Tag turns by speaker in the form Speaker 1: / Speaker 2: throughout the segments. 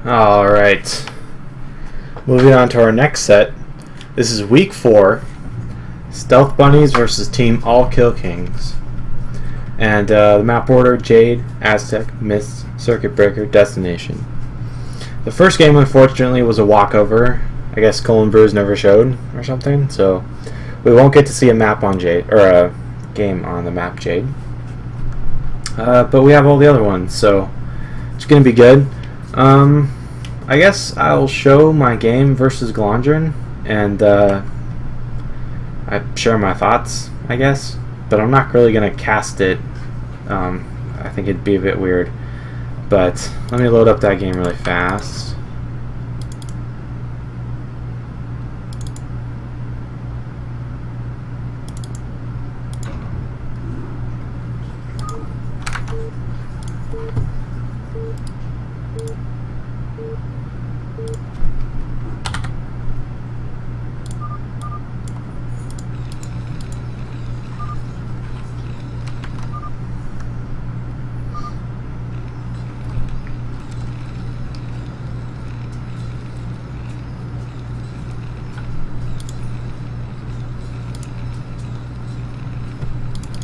Speaker 1: Alright, moving on to our next set. This is week 4, Stealth Bunnies versus Team All Kill Kings. And the map order: Jade, Aztec, Minsc, Circuit Breaker, Destination. The first game, unfortunately, was a walkover. I guess Golondrin never showed or something, so we won't get to see a map on Jade, or a game on the map Jade. But we have all the other ones, so it's going to be good. I guess I'll show my game versus golondrin, and I share my thoughts, I guess, but I'm not really going to cast it. I think it'd be a bit weird, but let me load up that game really fast.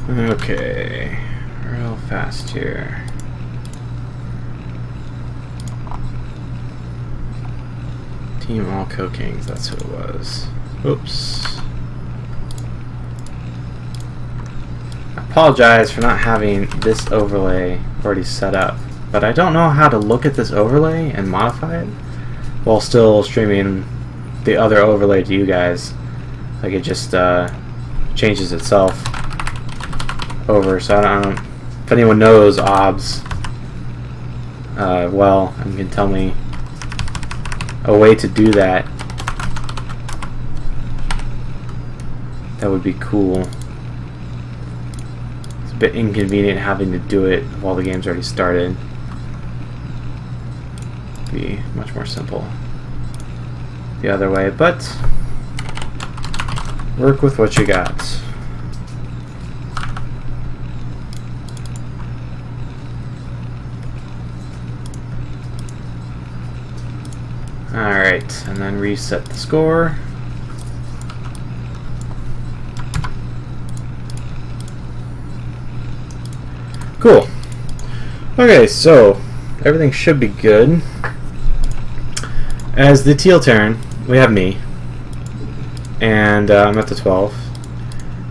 Speaker 1: Okay, real fast here. Team All Kill Kings, that's who it was. Oops. I apologize for not having this overlay already set up, but I don't know how to look at this overlay and modify it while still streaming the other overlay to you guys. Like, it just changes itself over, so I don't if anyone knows OBS well, and can tell me a way to do that, that would be cool. It's a bit inconvenient having to do it while the game's already started. It'd be much more simple the other way, but work with what you got. Alright, and then reset the score. Cool. Okay, so everything should be good. As the teal Terran, we have me, and I'm at the 12.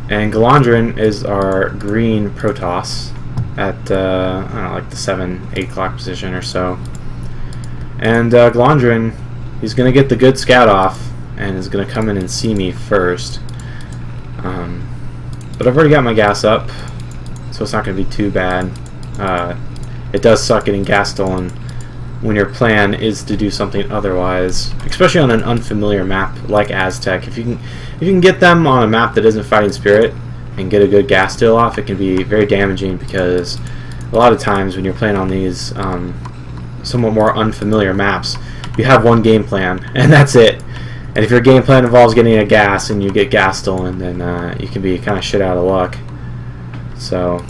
Speaker 1: And golondrin is our green Protoss at I don't know, like the 7-8 o'clock position or so. And golondrin, he's going to get the good scout off and is going to come in and see me first. But I've already got my gas up, so it's not going to be too bad. It does suck getting gas stolen when your plan is to do something otherwise, especially on an unfamiliar map like Aztec. If you can get them on a map that isn't Fighting Spirit and get a good gas steal off, it can be very damaging, because a lot of times when you're playing on these somewhat more unfamiliar maps, you have one game plan and that's it. And if your game plan involves getting a gas and you get gas stolen, then you can be kind of shit out of luck. So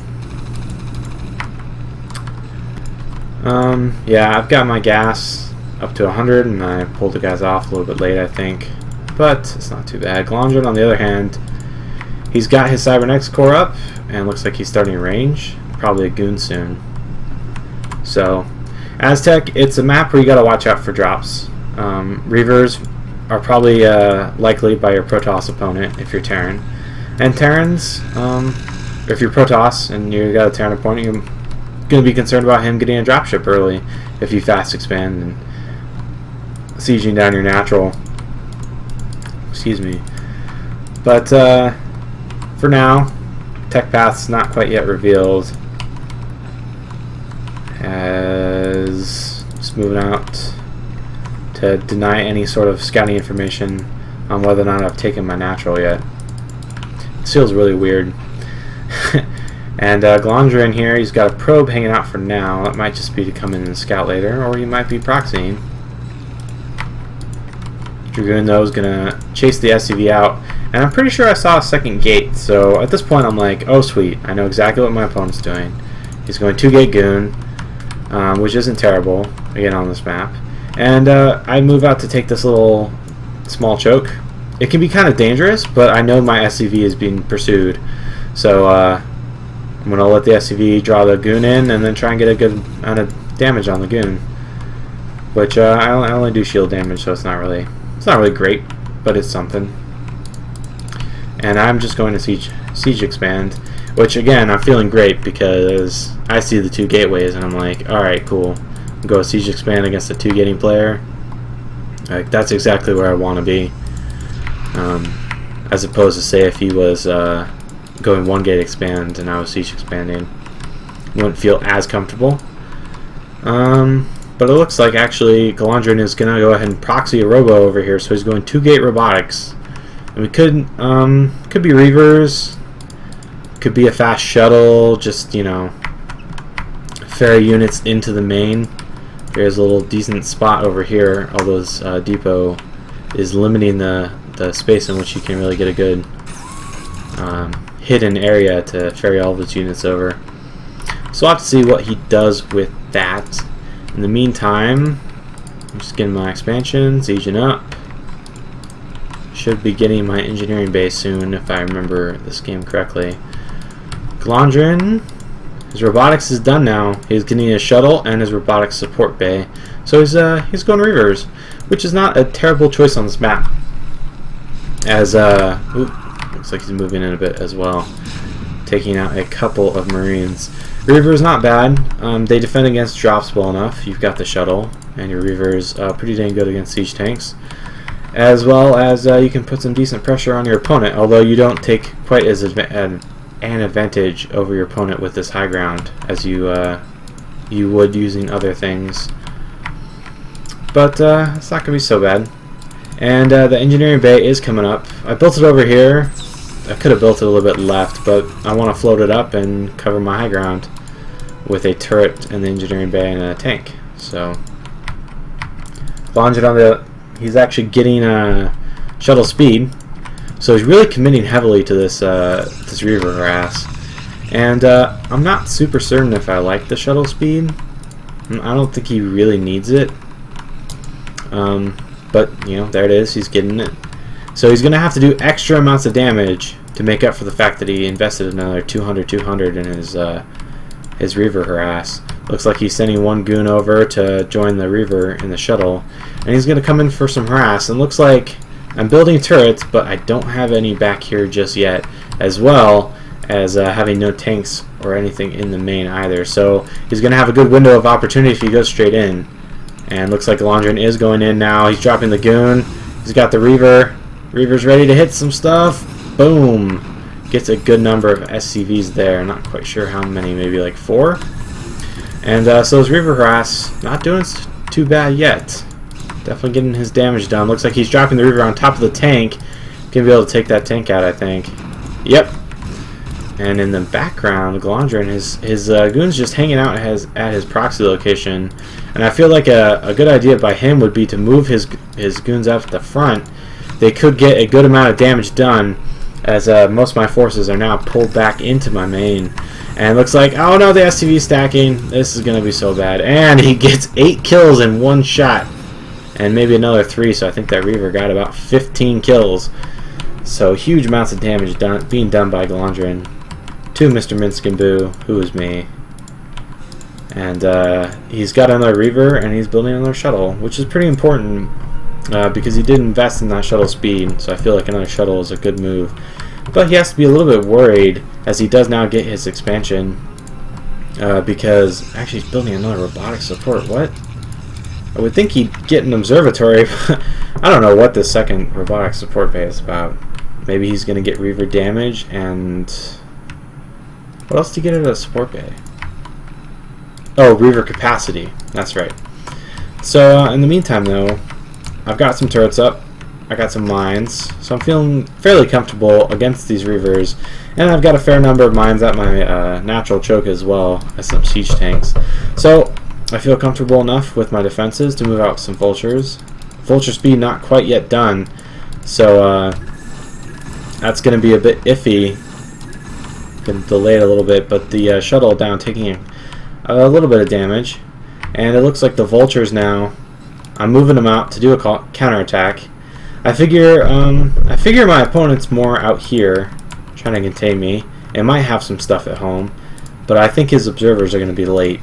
Speaker 1: yeah, I've got my gas up to 100, and I pulled the guys off a little bit late, I think, but it's not too bad. golondrin, on the other hand, he's got his cybernetics core up and looks like he's starting range, probably a goon soon. So Aztec, it's a map where you gotta watch out for drops. Reavers are probably likely by your Protoss opponent if you're Terran. And Terrans, if you're Protoss and you got a Terran opponent, you're gonna be concerned about him getting a dropship early if you fast expand and sieging down your natural. Excuse me. But for now, tech path's not quite yet revealed. As just moving out to deny any sort of scouting information on whether or not I've taken my natural yet. This feels really weird. And golondrin here, he's got a probe hanging out for now. That might just be to come in and scout later, or he might be proxying. Dragoon, though, is gonna chase the SCV out, and I'm pretty sure I saw a second gate, so at this point I'm like, oh sweet, I know exactly what my opponent's doing. He's going 2-gate goon, which isn't terrible, again, on this map. And I move out to take this little small choke. It can be kind of dangerous, but I know my SCV is being pursued. So I'm going to let the SCV draw the goon in and then try and get a good amount of damage on the goon. Which I only do shield damage, so it's not really great, but it's something. And I'm just going to siege expand, which again I'm feeling great because I see the 2 gateways and I'm like, all right, cool. Go siege expand against a 2 gating player. Like, that's exactly where I want to be. As opposed to, say, if he was going 1 gate expand and I was siege expanding, wouldn't feel as comfortable. But it looks like actually Golondrin is gonna go ahead and proxy a robo over here, so he's going 2 gate robotics, and we could be reavers, could be a fast shuttle, just, you know, ferry units into the main. There's a little decent spot over here, although this depot is limiting the space in which you can really get a good hidden area to ferry all of its units over. So I'll have to see what he does with that. In the meantime, I'm just getting my expansion, sieging up. Should be getting my engineering base soon if I remember this game correctly. Golondrin, his robotics is done now. He's getting a shuttle and his robotics support bay. So he's going reavers, which is not a terrible choice on this map. As looks like he's moving in a bit as well, taking out a couple of Marines. Reaver is not bad. They defend against drops well enough. You've got the shuttle, and your Reaver is pretty dang good against siege tanks. As well as you can put some decent pressure on your opponent, although you don't take quite as an advantage over your opponent with this high ground as you would using other things. But it's not going to be so bad. And the engineering bay is coming up. I built it over here. I could have built it a little bit left, but I want to float it up and cover my high ground with a turret and the engineering bay and a tank. So Golondrin he's actually getting shuttle speed, so he's really committing heavily to this this reaver harass. And I'm not super certain if I like the shuttle speed. I don't think he really needs it. But you know, there it is. He's getting it. So he's going to have to do extra amounts of damage to make up for the fact that he invested another 200 in his Reaver harass. Looks like he's sending 1 goon over to join the Reaver in the shuttle. And he's going to come in for some harass. And looks like I'm building turrets, but I don't have any back here just yet, as well as having no tanks or anything in the main either. So he's going to have a good window of opportunity if he goes straight in. And looks like Golondrin is going in now. He's dropping the goon. He's got the Reaver. Reaver's ready to hit some stuff. Boom. Gets a good number of SCVs there. Not quite sure how many. Maybe like 4. And so his Reaver harass not doing too bad yet. Definitely getting his damage done. Looks like he's dropping the Reaver on top of the tank. Gonna be able to take that tank out, I think. Yep. And in the background, Golondrin, his goon's just hanging out at his proxy location. And I feel like a good idea by him would be to move his goons up at the front. They could get a good amount of damage done, as most of my forces are now pulled back into my main. And it looks like, oh no, the SCV stacking. This is going to be so bad. And he gets 8 kills in 1 shot. And maybe another 3, so I think that Reaver got about 15 kills. So huge amounts of damage being done by Golondrin to Mr. Minsc and Boo, who is me. And he's got another Reaver, and he's building another shuttle, which is pretty important. Because he did invest in that shuttle speed, so I feel like another shuttle is a good move. But he has to be a little bit worried as he does now get his expansion, because actually he's building another robotic support. What? I would think he'd get an observatory. I don't know what this second robotic support bay is about. Maybe he's going to get Reaver damage, and what else do you get at a support bay? Oh, Reaver capacity. That's right. So in the meantime, though, I've got some turrets up, I got some mines, so I'm feeling fairly comfortable against these Reavers, and I've got a fair number of mines at my natural choke as well as some siege tanks. So I feel comfortable enough with my defenses to move out some vultures. Vulture speed not quite yet done, so that's going to be a bit iffy. Been delayed a little bit, but the shuttle down taking a little bit of damage, and it looks like the vultures now I'm moving him out to do a counterattack. I figure my opponent's more out here, trying to contain me. It might have some stuff at home, but I think his observers are going to be late.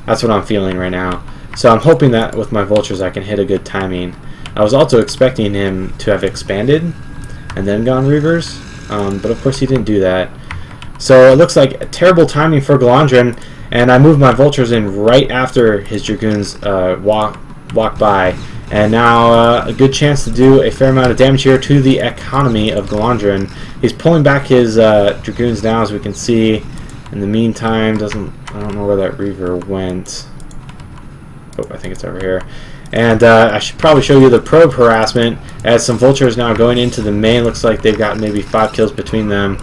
Speaker 1: That's what I'm feeling right now. So I'm hoping that with my vultures I can hit a good timing. I was also expecting him to have expanded and then gone reavers, but of course he didn't do that. So it looks like a terrible timing for Golondrin, and I moved my vultures in right after his dragoons walk by. And now a good chance to do a fair amount of damage here to the economy of Golondrin. He's pulling back his dragoons now, as we can see. In the meantime, I don't know where that reaver went. Oh, I think it's over here. And I should probably show you the probe harassment, as some vultures now going into the main. Looks like they've got maybe 5 kills between them.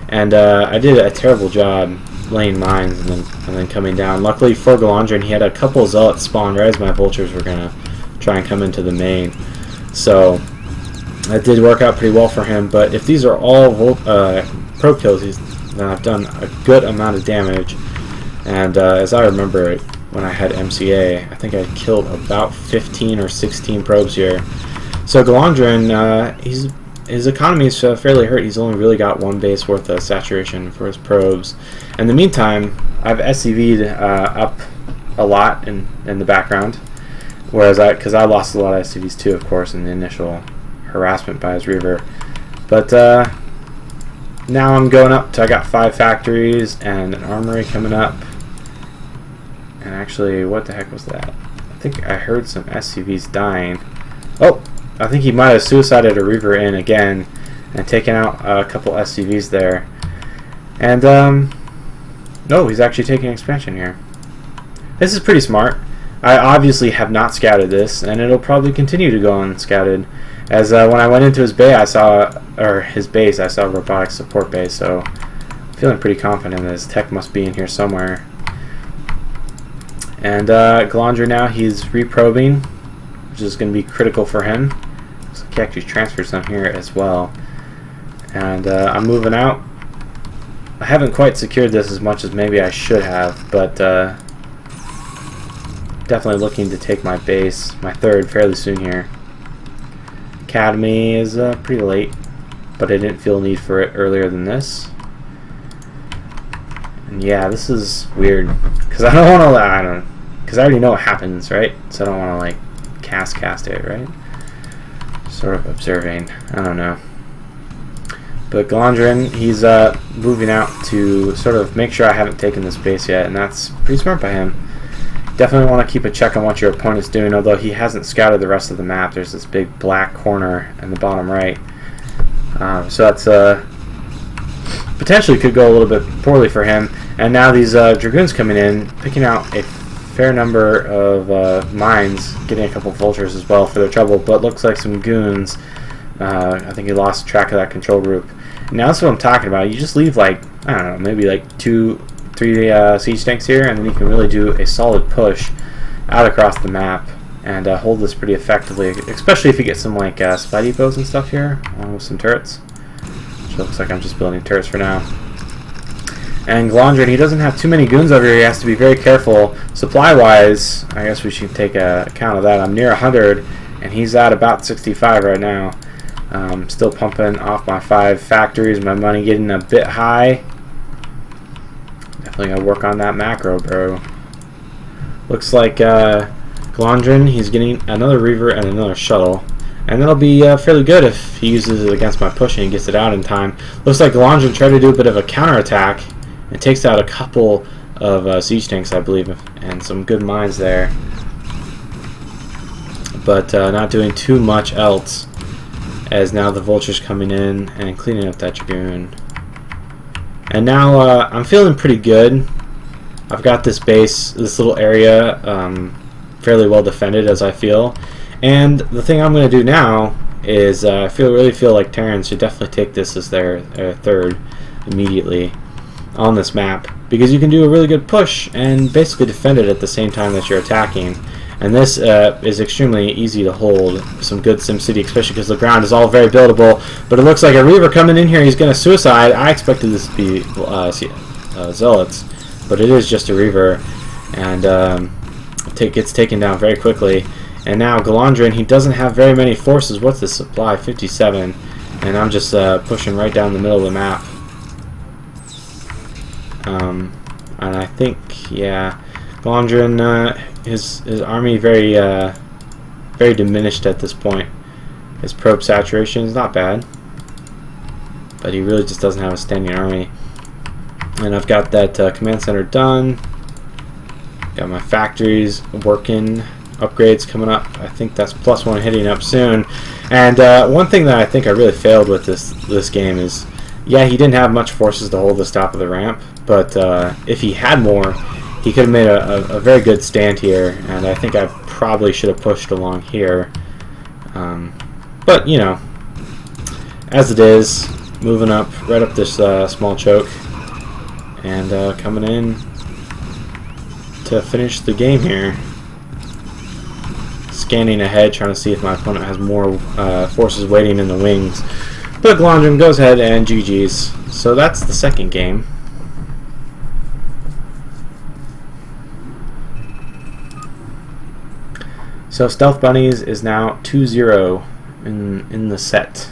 Speaker 1: And I did a terrible job laying mines and then coming down. Luckily for Golondrin, he had a couple zealots spawn right as my vultures were going to try and come into the main. So that did work out pretty well for him. But if these are all probe kills, then I've done a good amount of damage. And as I remember it, when I had MCA, I think I killed about 15 or 16 probes here. So Golondrin, his economy is fairly hurt. He's only really got 1 base worth of saturation for his probes. In the meantime, I've SCV'd up a lot in the background, whereas because I lost a lot of SCVs too, of course, in the initial harassment by his reaver. But now I'm going up to, I got 5 factories and an armory coming up. And actually, what the heck was that? I think I heard some SCVs dying. Oh, I think he might have suicided a reaver in again and taken out a couple SCVs there. And no, he's actually taking expansion here. This is pretty smart. I obviously have not scouted this, and it'll probably continue to go unscouted. As when I went into his base, I saw a robotic support base. So I'm feeling pretty confident that his tech must be in here somewhere. And Golondrin now, he's reprobing, which is going to be critical for him. Looks like he actually transferred some here as well. And I'm moving out. I haven't quite secured this as much as maybe I should have, but definitely looking to take my base, my 3rd, fairly soon here. Academy is pretty late, but I didn't feel a need for it earlier than this. And yeah, this is weird, because I don't want to, because I already know what happens, right? So I don't want to like cast it, right? Sort of observing, I don't know. But Golondrin, he's moving out to sort of make sure I haven't taken this base yet, and that's pretty smart by him. Definitely want to keep a check on what your opponent's doing, although he hasn't scouted the rest of the map. There's this big black corner in the bottom right. So that's potentially could go a little bit poorly for him. And now these dragoons coming in, picking out a fair number of mines, getting a couple vultures as well for their trouble, but looks like some goons. I think he lost track of that control group. And now that's what I'm talking about. You just leave like, I don't know, maybe like 2, 3 siege tanks here, and then you can really do a solid push out across the map and hold this pretty effectively, especially if you get some like supply depots and stuff here, along with some turrets. Which looks like I'm just building turrets for now. And Golondrin, he doesn't have too many goons over here. He has to be very careful. Supply-wise, I guess we should take account of that. I'm near 100, and he's at about 65 right now. Still pumping off my 5 factories. My money getting a bit high. Definitely gotta work on that macro, bro. Looks like Golondrin, he's getting another reaver and another shuttle. And that'll be fairly good if he uses it against my push and he gets it out in time. Looks like Golondrin tried to do a bit of a counterattack and takes out a couple of siege tanks, I believe, and some good mines there. But not doing too much else, as now the vulture's coming in and cleaning up that dragoon. And now I'm feeling pretty good. I've got this base, this little area, fairly well defended, as I feel. And the thing I'm going to do now is I really feel like Terrans should definitely take this as their 3rd immediately on this map, because you can do a really good push and basically defend it at the same time that you're attacking. And this is extremely easy to hold. Some good SimCity, especially because the ground is all very buildable. But it looks like a reaver coming in here. He's going to suicide. I expected this to be zealots, but it is just a reaver, and gets taken down very quickly. And now Golondrin, he doesn't have very many forces. What's the supply? 57. And I'm just pushing right down the middle of the map. And I think, yeah, Golondrin, his army very diminished at this point. His probe saturation is not bad, but he really just doesn't have a standing army. And I've got that command center done. Got my factories working. Upgrades coming up. I think that's +1 hitting up soon. And one thing that I think I really failed with this game is, yeah, he didn't have much forces to hold the top of the ramp, but if he had more, he could have made a very good stand here, and I think I probably should have pushed along here. But, you know, as it is, moving up, right up this small choke, and coming in to finish the game here. Scanning ahead, trying to see if my opponent has more forces waiting in the wings. But Golondrin goes ahead and GG's. So that's the second game. So Stealth Bunnies is now 2-0 in the set.